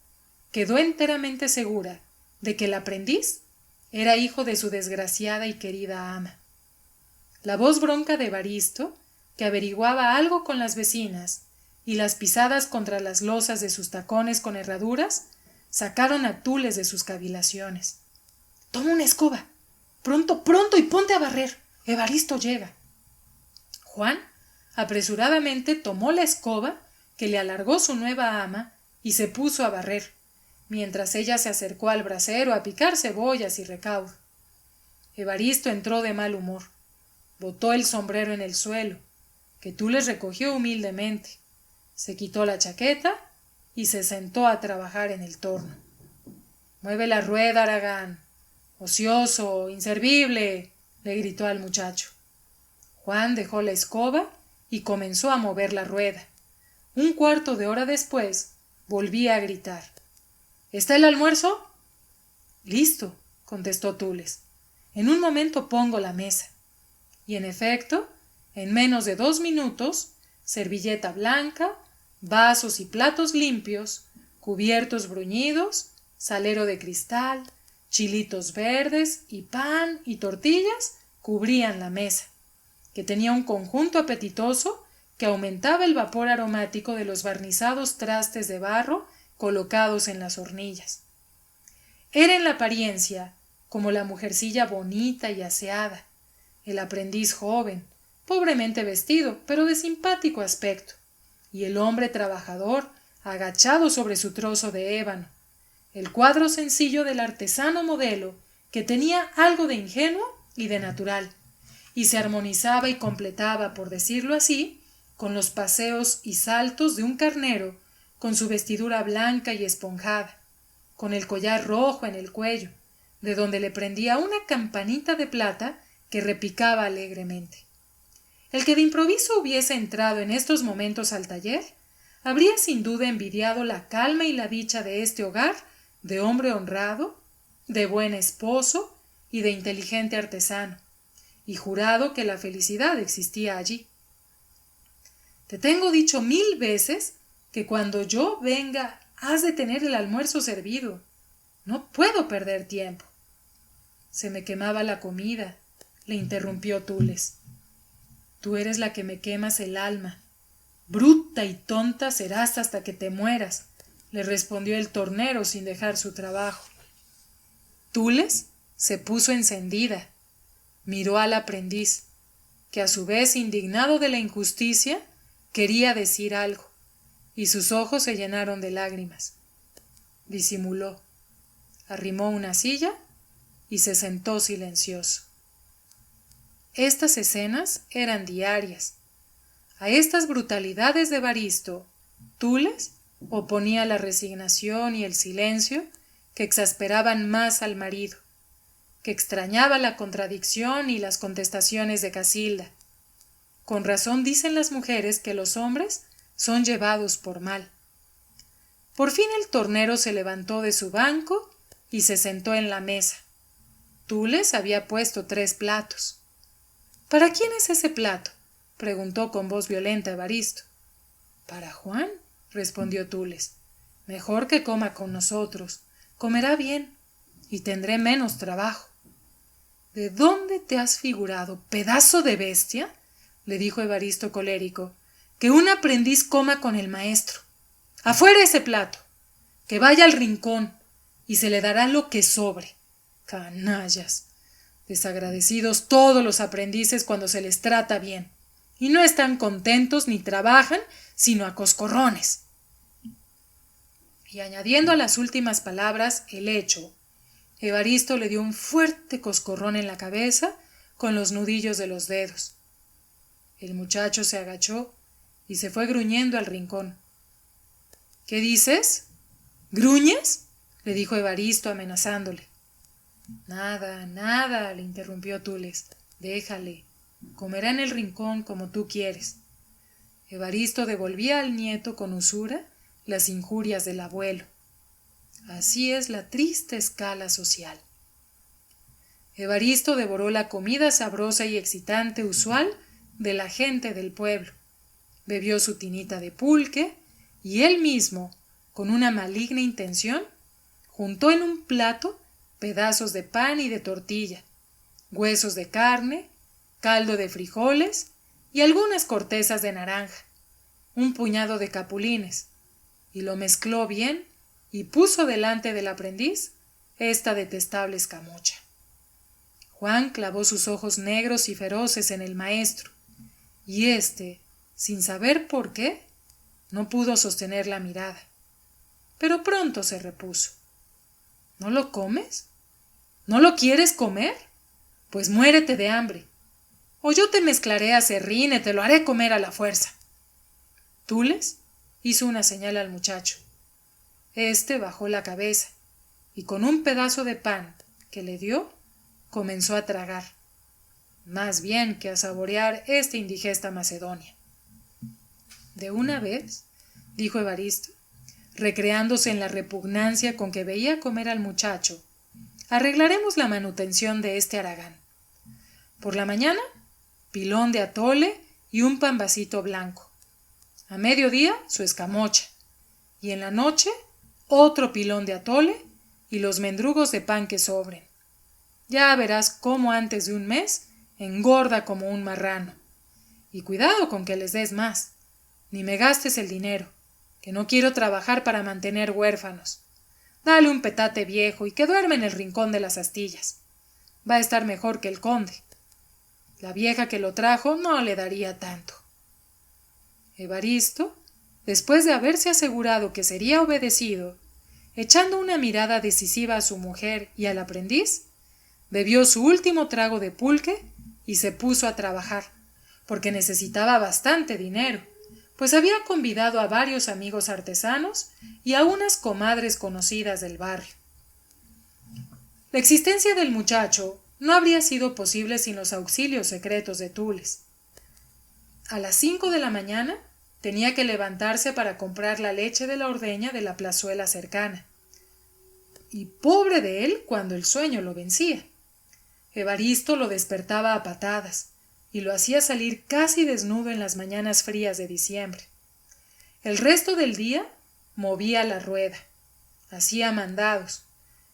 quedó enteramente segura de que el aprendiz era hijo de su desgraciada y querida ama. La voz bronca de Evaristo, que averiguaba algo con las vecinas, y las pisadas contra las losas de sus tacones con herraduras, sacaron a Tules de sus cavilaciones. «Toma una escoba, pronto, pronto, y ponte a barrer. Evaristo llega». Juan apresuradamente tomó la escoba que le alargó su nueva ama y se puso a barrer, mientras ella se acercó al brasero a picar cebollas y recaudo. Evaristo entró de mal humor, botó el sombrero en el suelo, que Tules recogió humildemente, se quitó la chaqueta y se sentó a trabajar en el torno. «Mueve la rueda, Aragán. Ocioso, inservible», le gritó al muchacho. Juan dejó la escoba y comenzó a mover la rueda. Un cuarto de hora después volvía a gritar: «¿Está el almuerzo?» «Listo», contestó Tules. «En un momento pongo la mesa». Y en efecto, en menos de 2 minutos, servilleta blanca, vasos y platos limpios, cubiertos bruñidos, salero de cristal, chilitos verdes y pan y tortillas cubrían la mesa, que tenía un conjunto apetitoso que aumentaba el vapor aromático de los barnizados trastes de barro colocados en las hornillas. Era en la apariencia como la mujercilla bonita y aseada, el aprendiz joven, pobremente vestido, pero de simpático aspecto, y el hombre trabajador agachado sobre su trozo de ébano, el cuadro sencillo del artesano modelo que tenía algo de ingenuo y de natural, y se armonizaba y completaba, por decirlo así, con los paseos y saltos de un carnero, con su vestidura blanca y esponjada, con el collar rojo en el cuello, de donde le prendía una campanita de plata que repicaba alegremente. El que de improviso hubiese entrado en estos momentos al taller, habría sin duda envidiado la calma y la dicha de este hogar de hombre honrado, de buen esposo y de inteligente artesano, y jurado que la felicidad existía allí. «Te tengo dicho 1000 veces que cuando yo venga has de tener el almuerzo servido. No puedo perder tiempo». «Se me quemaba la comida», le interrumpió Tules. «Tú eres la que me quemas el alma. Bruta y tonta serás hasta que te mueras», le respondió el tornero sin dejar su trabajo. Tules se puso encendida, miró al aprendiz, que a su vez, indignado de la injusticia, quería decir algo, y sus ojos se llenaron de lágrimas. Disimuló, arrimó una silla y se sentó silencioso. Estas escenas eran diarias. A estas brutalidades de Evaristo, Tules oponía la resignación y el silencio que exasperaban más al marido, que extrañaba la contradicción y las contestaciones de Casilda. Con razón dicen las mujeres que los hombres son llevados por mal. Por fin el tornero se levantó de su banco y se sentó en la mesa. Tules había puesto 3 platos. ¿Para quién es ese plato?, preguntó con voz violenta Evaristo. Para Juan, respondió Tules. Mejor que coma con nosotros. Comerá bien y tendré menos trabajo. ¿De dónde te has figurado, pedazo de bestia?, le dijo Evaristo colérico, que un aprendiz coma con el maestro. ¡Afuera ese plato! Que vaya al rincón y se le dará lo que sobre. Canallas. Desagradecidos todos los aprendices cuando se les trata bien, y no están contentos ni trabajan sino a coscorrones. Y añadiendo a las últimas palabras el hecho, Evaristo le dio un fuerte coscorrón en la cabeza con los nudillos de los dedos. El muchacho se agachó y se fue gruñendo al rincón. ¿Qué dices? ¿Gruñes?, le dijo Evaristo amenazándole. Nada, nada, le interrumpió Tules. Déjale. Comerá en el rincón como tú quieres. Evaristo devolvía al nieto con usura las injurias del abuelo. Así es la triste escala social. Evaristo devoró la comida sabrosa y excitante usual de la gente del pueblo. Bebió su tinita de pulque y él mismo, con una maligna intención, juntó en un plato pedazos de pan y de tortilla, huesos de carne, caldo de frijoles y algunas cortezas de naranja, un puñado de capulines, y lo mezcló bien y puso delante del aprendiz esta detestable escamocha. Juan clavó sus ojos negros y feroces en el maestro, y éste, sin saber por qué, no pudo sostener la mirada, pero pronto se repuso. ¿No lo comes? ¿No lo quieres comer? Pues muérete de hambre, o yo te mezclaré a serrín y te lo haré comer a la fuerza. Tules hizo una señal al muchacho. Este bajó la cabeza y con un pedazo de pan que le dio, comenzó a tragar, más bien que a saborear esta indigesta Macedonia. De una vez, dijo Evaristo, recreándose en la repugnancia con que veía comer al muchacho, arreglaremos la manutención de este haragán. Por la mañana, pilón de atole y un pambacito blanco. A mediodía, su escamocha. Y en la noche, otro pilón de atole y los mendrugos de pan que sobren. Ya verás cómo antes de un mes engorda como un marrano. Y cuidado con que les des más. Ni me gastes el dinero, que no quiero trabajar para mantener huérfanos. Dale un petate viejo y que duerme en el rincón de las astillas. Va a estar mejor que el conde. La vieja que lo trajo no le daría tanto. Evaristo, después de haberse asegurado que sería obedecido, echando una mirada decisiva a su mujer y al aprendiz, bebió su último trago de pulque y se puso a trabajar, porque necesitaba bastante dinero, pues había convidado a varios amigos artesanos y a unas comadres conocidas del barrio. La existencia del muchacho no habría sido posible sin los auxilios secretos de Tules. A las 5 de la mañana tenía que levantarse para comprar la leche de la ordeña de la plazuela cercana. Y pobre de él cuando el sueño lo vencía. Evaristo lo despertaba a patadas y lo hacía salir casi desnudo en las mañanas frías de diciembre. El resto del día movía la rueda, hacía mandados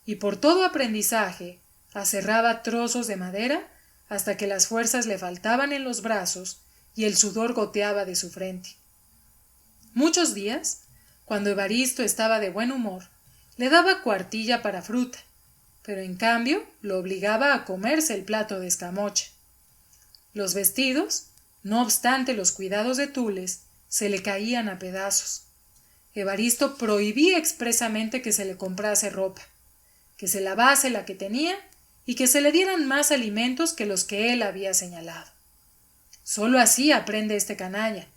y por todo aprendizaje aserraba trozos de madera hasta que las fuerzas le faltaban en los brazos y el sudor goteaba de su frente. Muchos días, cuando Evaristo estaba de buen humor, le daba cuartilla para fruta, pero en cambio lo obligaba a comerse el plato de escamocha. Los vestidos, no obstante los cuidados de Tules, se le caían a pedazos. Evaristo prohibía expresamente que se le comprase ropa, que se lavase la que tenía y que se le dieran más alimentos que los que él había señalado. Solo así aprende este canalla,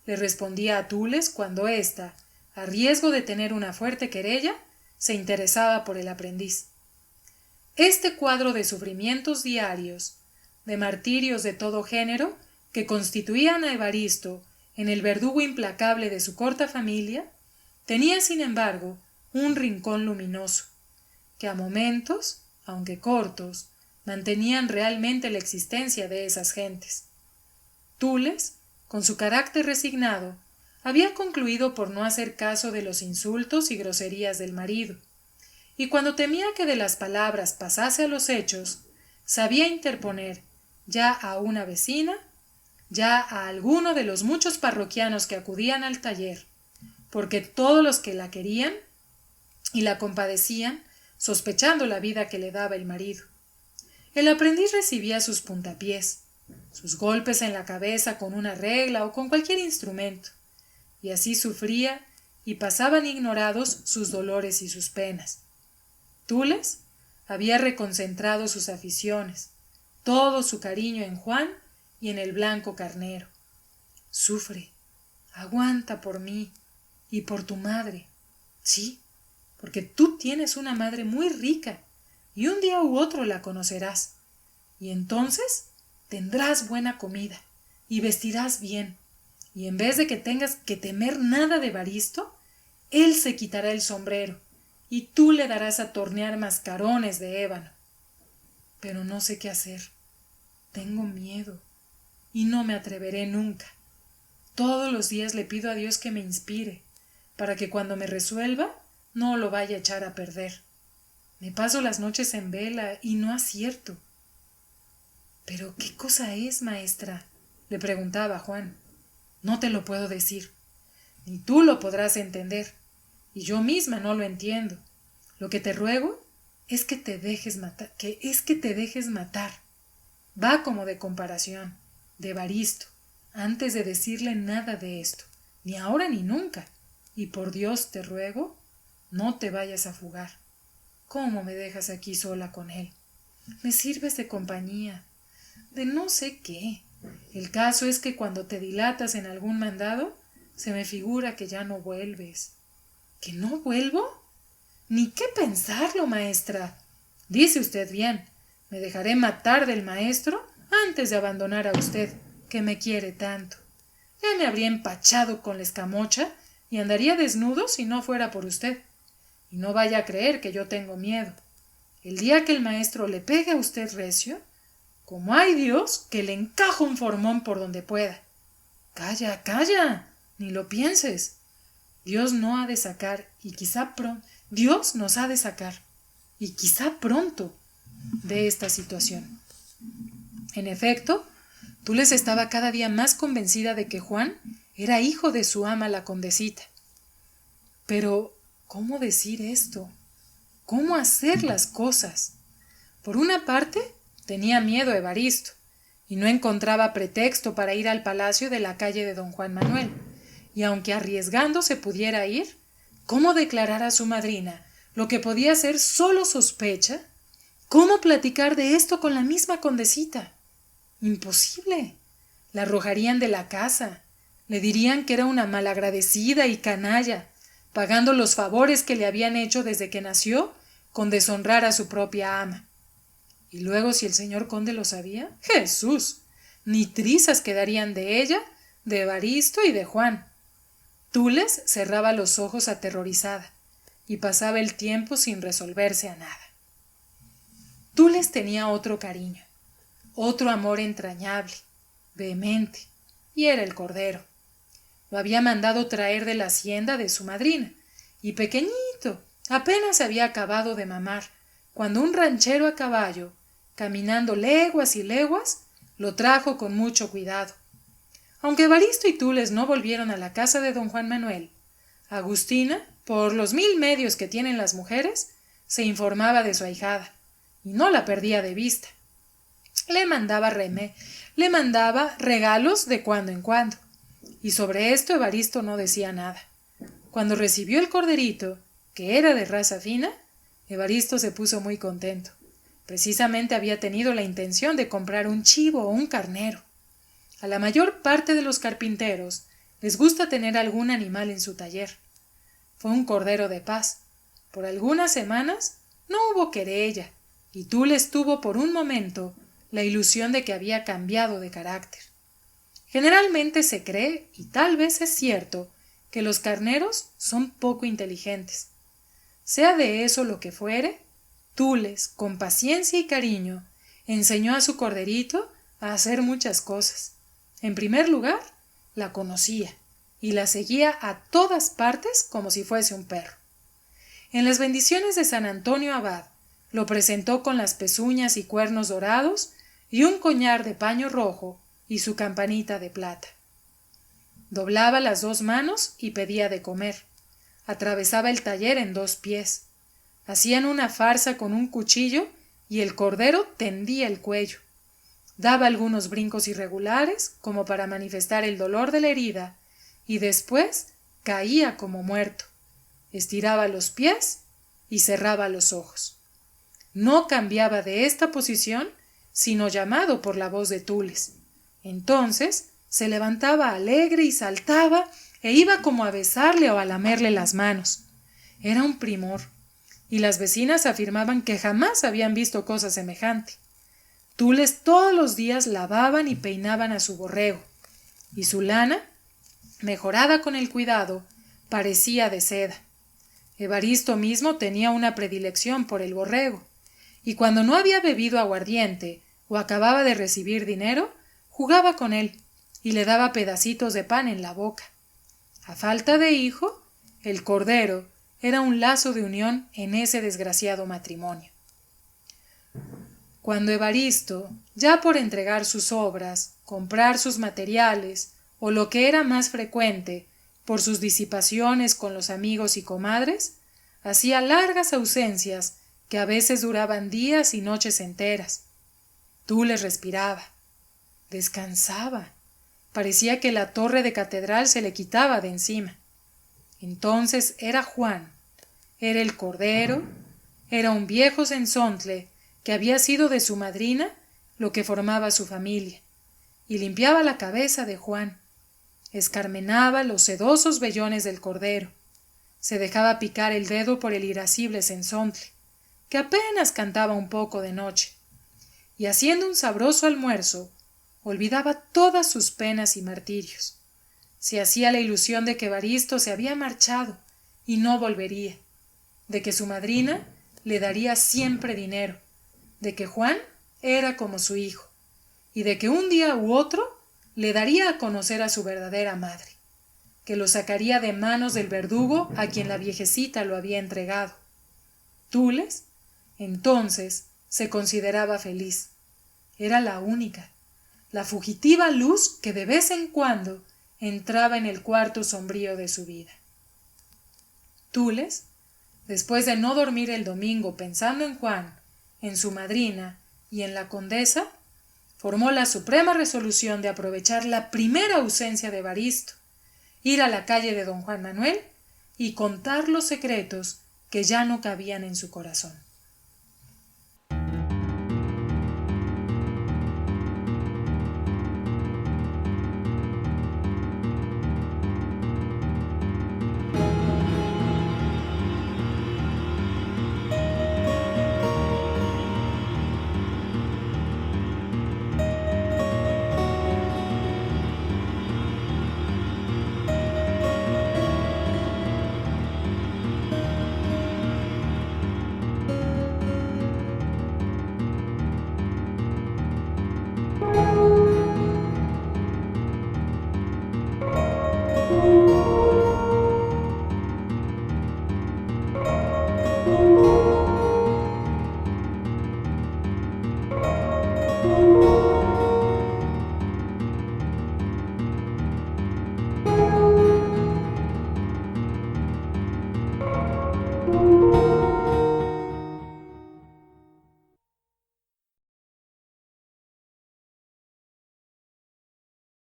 le respondía a Tules cuando ésta, a riesgo de tener una fuerte querella, se interesaba por el aprendiz. Este cuadro de sufrimientos diarios, de martirios de todo género, que constituían a Evaristo en el verdugo implacable de su corta familia, tenía sin embargo un rincón luminoso, que a momentos, aunque cortos, mantenían realmente la existencia de esas gentes. Tules, con su carácter resignado, había concluido por no hacer caso de los insultos y groserías del marido, y cuando temía que de las palabras pasase a los hechos, sabía interponer ya a una vecina, ya a alguno de los muchos parroquianos que acudían al taller, porque todos los que la querían y la compadecían, sospechando la vida que le daba el marido. El aprendiz recibía sus puntapiés, sus golpes en la cabeza con una regla o con cualquier instrumento, y así sufría y pasaban ignorados sus dolores y sus penas. Tules había reconcentrado sus aficiones, todo su cariño en Juan y en el blanco carnero. Sufre, aguanta por mí y por tu madre. Sí, porque tú tienes una madre muy rica y un día u otro la conocerás. Y entonces tendrás buena comida y vestirás bien. Y en vez de que tengas que temer nada de Evaristo, él se quitará el sombrero y tú le darás a tornear mascarones de ébano. Pero no sé qué hacer. Tengo miedo y no me atreveré nunca. Todos los días le pido a Dios que me inspire, para que cuando me resuelva no lo vaya a echar a perder. Me paso las noches en vela y no acierto. ¿Pero qué cosa es, maestra?, le preguntaba Juan. No te lo puedo decir, ni tú lo podrás entender, y yo misma no lo entiendo. Lo que te ruego es que te dejes matar. Va como de comparación, de Evaristo, antes de decirle nada de esto, ni ahora ni nunca, y por Dios te ruego, no te vayas a fugar. ¿Cómo me dejas aquí sola con él? Me sirves de compañía, de no sé qué. El caso es que cuando te dilatas en algún mandado, se me figura que ya no vuelves. ¿Que no vuelvo? Ni qué pensarlo, maestra. Dice usted bien, me dejaré matar del maestro antes de abandonar a usted, que me quiere tanto. Ya me habría empachado con la escamocha y andaría desnudo si no fuera por usted. Y no vaya a creer que yo tengo miedo. El día que el maestro le pegue a usted recio, como hay Dios, que le encajo un formón por donde pueda. Calla, calla, ni lo pienses. Dios nos ha de sacar, y quizá pronto, de esta situación. En efecto, Tules estaba cada día más convencida de que Juan era hijo de su ama la condesita. Pero, ¿cómo decir esto? ¿Cómo hacer las cosas? Por una parte, tenía miedo a Evaristo, y no encontraba pretexto para ir al palacio de la calle de don Juan Manuel, y aunque arriesgándose pudiera ir, ¿cómo declarar a su madrina lo que podía ser solo sospecha? ¿Cómo platicar de esto con la misma condesita? Imposible. La arrojarían de la casa, le dirían que era una malagradecida y canalla, pagando los favores que le habían hecho desde que nació con deshonrar a su propia ama. Y luego, si el señor conde lo sabía, ¡Jesús! Ni trizas quedarían de ella, de Evaristo y de Juan. Tules cerraba los ojos aterrorizada y pasaba el tiempo sin resolverse a nada. Tules tenía otro cariño, otro amor entrañable, vehemente, y era el cordero. Lo había mandado traer de la hacienda de su madrina, y pequeñito, apenas había acabado de mamar, cuando un ranchero a caballo, caminando leguas y leguas, lo trajo con mucho cuidado. Aunque Evaristo y Tules no volvieron a la casa de don Juan Manuel, Agustina, por los 1000 medios que tienen las mujeres, se informaba de su ahijada, y no la perdía de vista. Le mandaba regalos de cuando en cuando, y sobre esto Evaristo no decía nada. Cuando recibió el corderito, que era de raza fina, Evaristo se puso muy contento, Precisamente había tenido la intención de comprar un chivo o un carnero. A la mayor parte de los carpinteros les gusta tener algún animal en su taller. Fue un cordero de paz. Por algunas semanas no hubo querella, y Tules tuvo por un momento la ilusión de que había cambiado de carácter. Generalmente se cree, y tal vez es cierto, que los carneros son poco inteligentes. Sea de eso lo que fuere, Tules, con paciencia y cariño, enseñó a su corderito a hacer muchas cosas. En primer lugar, la conocía y la seguía a todas partes como si fuese un perro. En las bendiciones de San Antonio Abad, lo presentó con las pezuñas y cuernos dorados y un collar de paño rojo y su campanita de plata. Doblaba las 2 manos y pedía de comer. Atravesaba el taller en 2 pies. Hacían una farsa con un cuchillo y el cordero tendía el cuello. Daba algunos brincos irregulares como para manifestar el dolor de la herida y después caía como muerto. Estiraba los pies y cerraba los ojos. No cambiaba de esta posición sino llamado por la voz de Tules. Entonces se levantaba alegre y saltaba e iba como a besarle o a lamerle las manos. Era un primor, y las vecinas afirmaban que jamás habían visto cosa semejante. Tules todos los días lavaban y peinaban a su borrego, y su lana, mejorada con el cuidado, parecía de seda. Evaristo mismo tenía una predilección por el borrego, y cuando no había bebido aguardiente o acababa de recibir dinero, jugaba con él y le daba pedacitos de pan en la boca. A falta de hijo, el cordero era un lazo de unión en ese desgraciado matrimonio. Cuando Evaristo, ya por entregar sus obras, comprar sus materiales, o lo que era más frecuente, por sus disipaciones con los amigos y comadres, hacía largas ausencias que a veces duraban días y noches enteras. Tules respiraba, descansaba, parecía que la torre de catedral se le quitaba de encima. Entonces era Juan, era el cordero, era un viejo sensontle que había sido de su madrina lo que formaba su familia, y limpiaba la cabeza de Juan, escarmenaba los sedosos vellones del cordero, se dejaba picar el dedo por el irascible sensontle, que apenas cantaba un poco de noche, y haciendo un sabroso almuerzo, olvidaba todas sus penas y martirios. Se hacía la ilusión de que Evaristo se había marchado y no volvería, de que su madrina le daría siempre dinero, de que Juan era como su hijo, y de que un día u otro le daría a conocer a su verdadera madre, que lo sacaría de manos del verdugo a quien la viejecita lo había entregado. Tules, entonces, se consideraba feliz. Era la única, la fugitiva luz que de vez en cuando entraba en el cuarto sombrío de su vida. Tules, después de no dormir el domingo pensando en Juan, en su madrina y en la condesa, formó la suprema resolución de aprovechar la primera ausencia de Evaristo, ir a la calle de don Juan Manuel y contar los secretos que ya no cabían en su corazón.